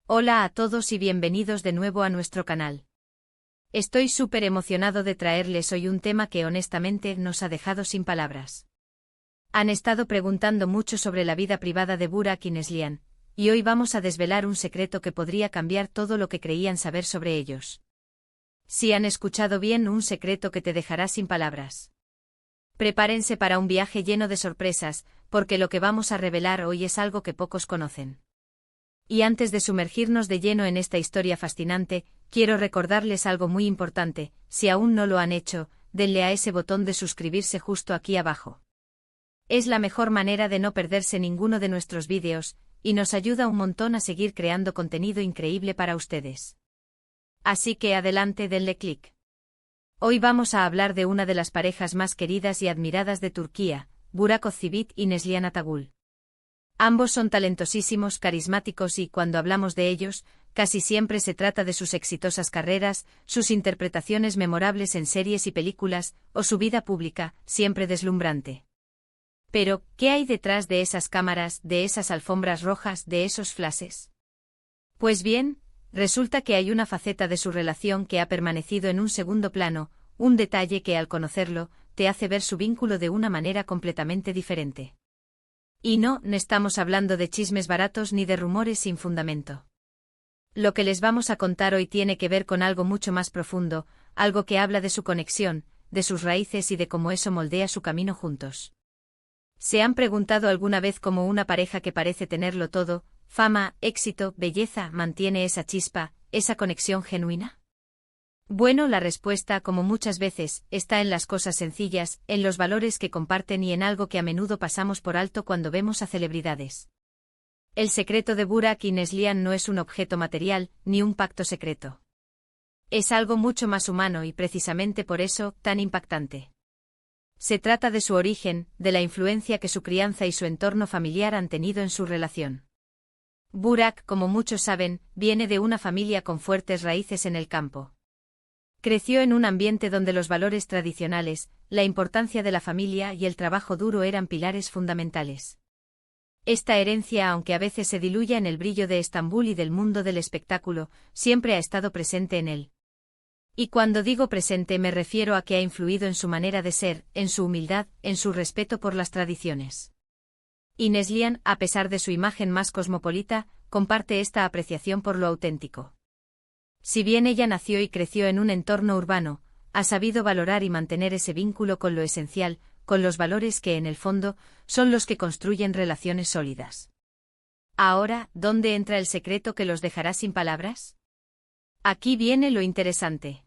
Hola a todos y bienvenidos de nuevo a nuestro canal. Estoy súper emocionado de traerles hoy un tema que honestamente nos ha dejado sin palabras. Han estado preguntando mucho sobre la vida privada de Burak y Neslihan, y hoy vamos a desvelar un secreto que podría cambiar todo lo que creían saber sobre ellos. Si han escuchado bien, un secreto que te dejará sin palabras. Prepárense para un viaje lleno de sorpresas, porque lo que vamos a revelar hoy es algo que pocos conocen. Y antes de sumergirnos de lleno en esta historia fascinante, quiero recordarles algo muy importante: si aún no lo han hecho, denle a ese botón de suscribirse justo aquí abajo. Es la mejor manera de no perderse ninguno de nuestros vídeos, y nos ayuda un montón a seguir creando contenido increíble para ustedes. Así que adelante, denle clic. Hoy vamos a hablar de una de las parejas más queridas y admiradas de Turquía, Burak Özçivit y Neslihan Atagül. Ambos son talentosísimos, carismáticos y, cuando hablamos de ellos, casi siempre se trata de sus exitosas carreras, sus interpretaciones memorables en series y películas, o su vida pública, siempre deslumbrante. Pero, ¿qué hay detrás de esas cámaras, de esas alfombras rojas, de esos flashes? Pues bien, resulta que hay una faceta de su relación que ha permanecido en un segundo plano, un detalle que, al conocerlo, te hace ver su vínculo de una manera completamente diferente. Y no estamos hablando de chismes baratos ni de rumores sin fundamento. Lo que les vamos a contar hoy tiene que ver con algo mucho más profundo, algo que habla de su conexión, de sus raíces y de cómo eso moldea su camino juntos. ¿Se han preguntado alguna vez cómo una pareja que parece tenerlo todo, fama, éxito, belleza, mantiene esa chispa, esa conexión genuina? Bueno, la respuesta, como muchas veces, está en las cosas sencillas, en los valores que comparten y en algo que a menudo pasamos por alto cuando vemos a celebridades. El secreto de Burak y Neslihan no es un objeto material, ni un pacto secreto. Es algo mucho más humano y, precisamente por eso, tan impactante. Se trata de su origen, de la influencia que su crianza y su entorno familiar han tenido en su relación. Burak, como muchos saben, viene de una familia con fuertes raíces en el campo. Creció en un ambiente donde los valores tradicionales, la importancia de la familia y el trabajo duro eran pilares fundamentales. Esta herencia, aunque a veces se diluya en el brillo de Estambul y del mundo del espectáculo, siempre ha estado presente en él. Y cuando digo presente me refiero a que ha influido en su manera de ser, en su humildad, en su respeto por las tradiciones. Y Neslihan, a pesar de su imagen más cosmopolita, comparte esta apreciación por lo auténtico. Si bien ella nació y creció en un entorno urbano, ha sabido valorar y mantener ese vínculo con lo esencial, con los valores que, en el fondo, son los que construyen relaciones sólidas. Ahora, ¿dónde entra el secreto que los dejará sin palabras? Aquí viene lo interesante.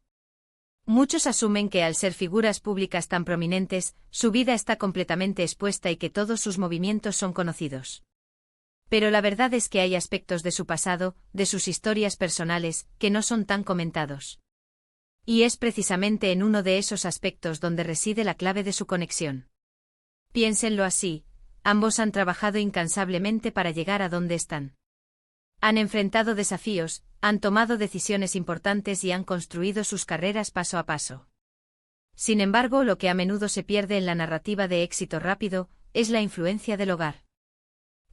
Muchos asumen que al ser figuras públicas tan prominentes, su vida está completamente expuesta y que todos sus movimientos son conocidos. Pero la verdad es que hay aspectos de su pasado, de sus historias personales, que no son tan comentados. Y es precisamente en uno de esos aspectos donde reside la clave de su conexión. Piénsenlo así: ambos han trabajado incansablemente para llegar a donde están. Han enfrentado desafíos, han tomado decisiones importantes y han construido sus carreras paso a paso. Sin embargo, lo que a menudo se pierde en la narrativa de éxito rápido, es la influencia del hogar.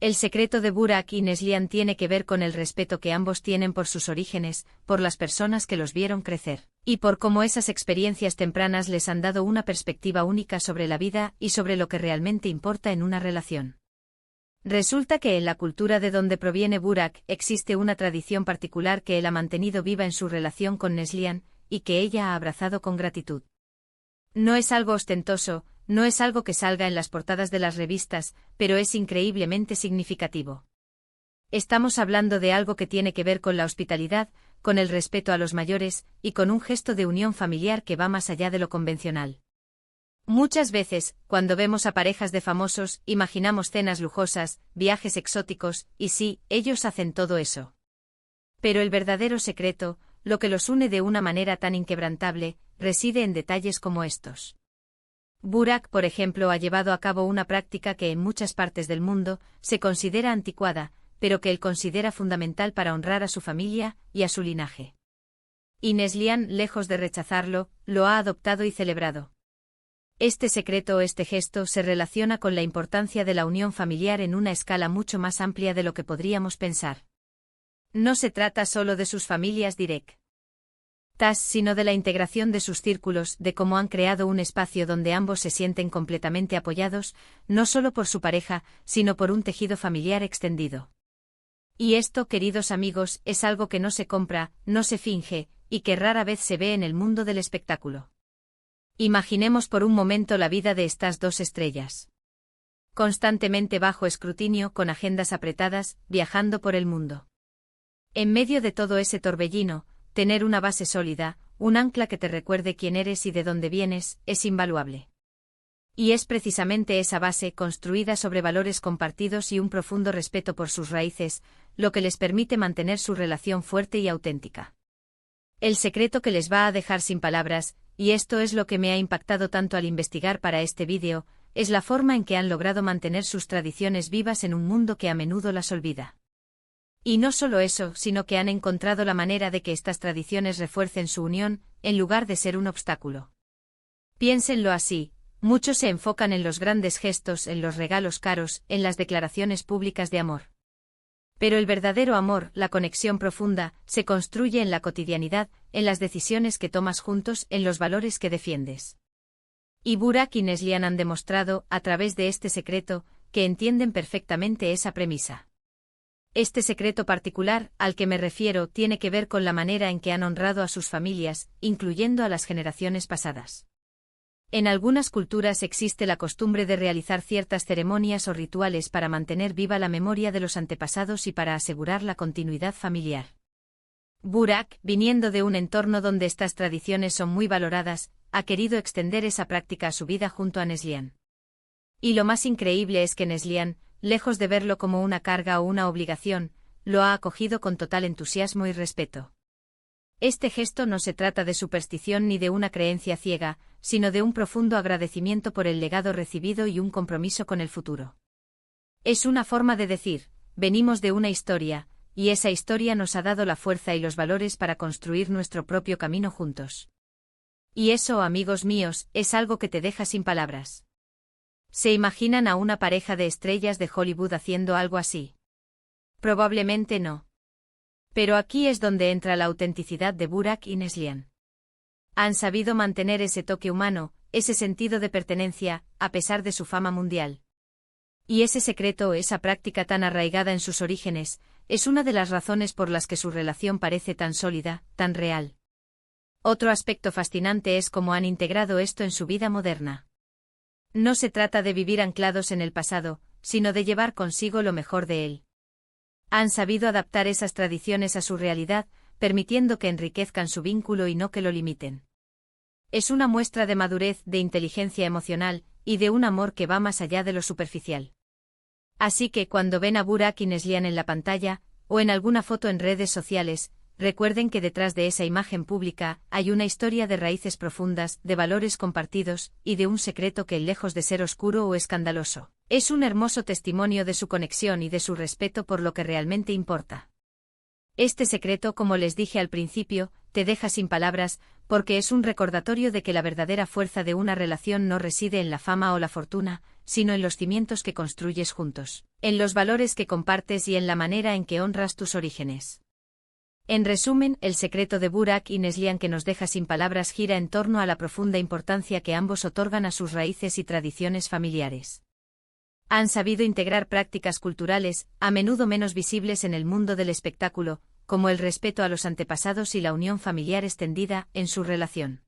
El secreto de Burak y Neslihan tiene que ver con el respeto que ambos tienen por sus orígenes, por las personas que los vieron crecer, y por cómo esas experiencias tempranas les han dado una perspectiva única sobre la vida y sobre lo que realmente importa en una relación. Resulta que en la cultura de donde proviene Burak existe una tradición particular que él ha mantenido viva en su relación con Neslihan, y que ella ha abrazado con gratitud. No es algo ostentoso, no es algo que salga en las portadas de las revistas, pero es increíblemente significativo. Estamos hablando de algo que tiene que ver con la hospitalidad, con el respeto a los mayores, y con un gesto de unión familiar que va más allá de lo convencional. Muchas veces, cuando vemos a parejas de famosos, imaginamos cenas lujosas, viajes exóticos, y sí, ellos hacen todo eso. Pero el verdadero secreto, lo que los une de una manera tan inquebrantable, reside en detalles como estos. Burak, por ejemplo, ha llevado a cabo una práctica que en muchas partes del mundo se considera anticuada, pero que él considera fundamental para honrar a su familia y a su linaje. Y Neslihan, lejos de rechazarlo, lo ha adoptado y celebrado. Este secreto, este gesto, se relaciona con la importancia de la unión familiar en una escala mucho más amplia de lo que podríamos pensar. No se trata solo de sus familias directas, sino de la integración de sus círculos, de cómo han creado un espacio donde ambos se sienten completamente apoyados, no solo por su pareja, sino por un tejido familiar extendido. Y esto, queridos amigos, es algo que no se compra, no se finge, y que rara vez se ve en el mundo del espectáculo. Imaginemos por un momento la vida de estas dos estrellas. Constantemente bajo escrutinio, con agendas apretadas, viajando por el mundo. En medio de todo ese torbellino, tener una base sólida, un ancla que te recuerde quién eres y de dónde vienes, es invaluable. Y es precisamente esa base, construida sobre valores compartidos y un profundo respeto por sus raíces, lo que les permite mantener su relación fuerte y auténtica. El secreto que les va a dejar sin palabras, y esto es lo que me ha impactado tanto al investigar para este vídeo, es la forma en que han logrado mantener sus tradiciones vivas en un mundo que a menudo las olvida. Y no solo eso, sino que han encontrado la manera de que estas tradiciones refuercen su unión, en lugar de ser un obstáculo. Piénsenlo así, muchos se enfocan en los grandes gestos, en los regalos caros, en las declaraciones públicas de amor. Pero el verdadero amor, la conexión profunda, se construye en la cotidianidad, en las decisiones que tomas juntos, en los valores que defiendes. Y Burak y Neslihan han demostrado, a través de este secreto, que entienden perfectamente esa premisa. Este secreto particular, al que me refiero, tiene que ver con la manera en que han honrado a sus familias, incluyendo a las generaciones pasadas. En algunas culturas existe la costumbre de realizar ciertas ceremonias o rituales para mantener viva la memoria de los antepasados y para asegurar la continuidad familiar. Burak, viniendo de un entorno donde estas tradiciones son muy valoradas, ha querido extender esa práctica a su vida junto a Neslihan. Y lo más increíble es que Neslihan, lejos de verlo como una carga o una obligación, lo ha acogido con total entusiasmo y respeto. Este gesto no se trata de superstición ni de una creencia ciega, sino de un profundo agradecimiento por el legado recibido y un compromiso con el futuro. Es una forma de decir, venimos de una historia, y esa historia nos ha dado la fuerza y los valores para construir nuestro propio camino juntos. Y eso, amigos míos, es algo que te deja sin palabras. ¿Se imaginan a una pareja de estrellas de Hollywood haciendo algo así? Probablemente no. Pero aquí es donde entra la autenticidad de Burak y Neslihan. Han sabido mantener ese toque humano, ese sentido de pertenencia, a pesar de su fama mundial. Y ese secreto, esa práctica tan arraigada en sus orígenes, es una de las razones por las que su relación parece tan sólida, tan real. Otro aspecto fascinante es cómo han integrado esto en su vida moderna. No se trata de vivir anclados en el pasado, sino de llevar consigo lo mejor de él. Han sabido adaptar esas tradiciones a su realidad, permitiendo que enriquezcan su vínculo y no que lo limiten. Es una muestra de madurez, de inteligencia emocional, y de un amor que va más allá de lo superficial. Así que cuando ven a Burak y Neslihan en la pantalla, o en alguna foto en redes sociales, recuerden que detrás de esa imagen pública hay una historia de raíces profundas, de valores compartidos, y de un secreto que, lejos de ser oscuro o escandaloso, es un hermoso testimonio de su conexión y de su respeto por lo que realmente importa. Este secreto, como les dije al principio, te deja sin palabras, porque es un recordatorio de que la verdadera fuerza de una relación no reside en la fama o la fortuna, sino en los cimientos que construyes juntos, en los valores que compartes y en la manera en que honras tus orígenes. En resumen, el secreto de Burak y Neslihan que nos deja sin palabras gira en torno a la profunda importancia que ambos otorgan a sus raíces y tradiciones familiares. Han sabido integrar prácticas culturales, a menudo menos visibles en el mundo del espectáculo, como el respeto a los antepasados y la unión familiar extendida, en su relación.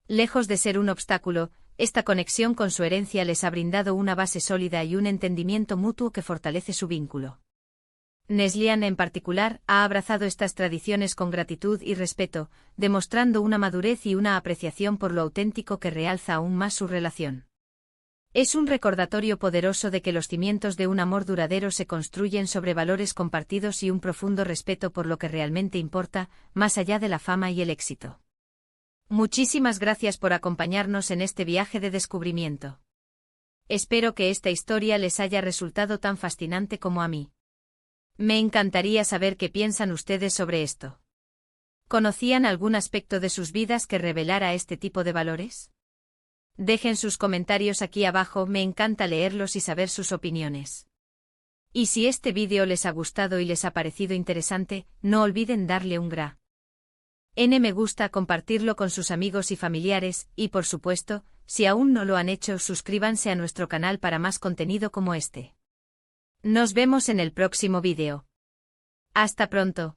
Lejos de ser un obstáculo, esta conexión con su herencia les ha brindado una base sólida y un entendimiento mutuo que fortalece su vínculo. Neslihan en particular ha abrazado estas tradiciones con gratitud y respeto, demostrando una madurez y una apreciación por lo auténtico que realza aún más su relación. Es un recordatorio poderoso de que los cimientos de un amor duradero se construyen sobre valores compartidos y un profundo respeto por lo que realmente importa, más allá de la fama y el éxito. Muchísimas gracias por acompañarnos en este viaje de descubrimiento. Espero que esta historia les haya resultado tan fascinante como a mí. Me encantaría saber qué piensan ustedes sobre esto. ¿Conocían algún aspecto de sus vidas que revelara este tipo de valores? Dejen sus comentarios aquí abajo, me encanta leerlos y saber sus opiniones. Y si este vídeo les ha gustado y les ha parecido interesante, no olviden darle un N me gusta, compartirlo con sus amigos y familiares, y por supuesto, si aún no lo han hecho, suscríbanse a nuestro canal para más contenido como este. Nos vemos en el próximo vídeo. Hasta pronto.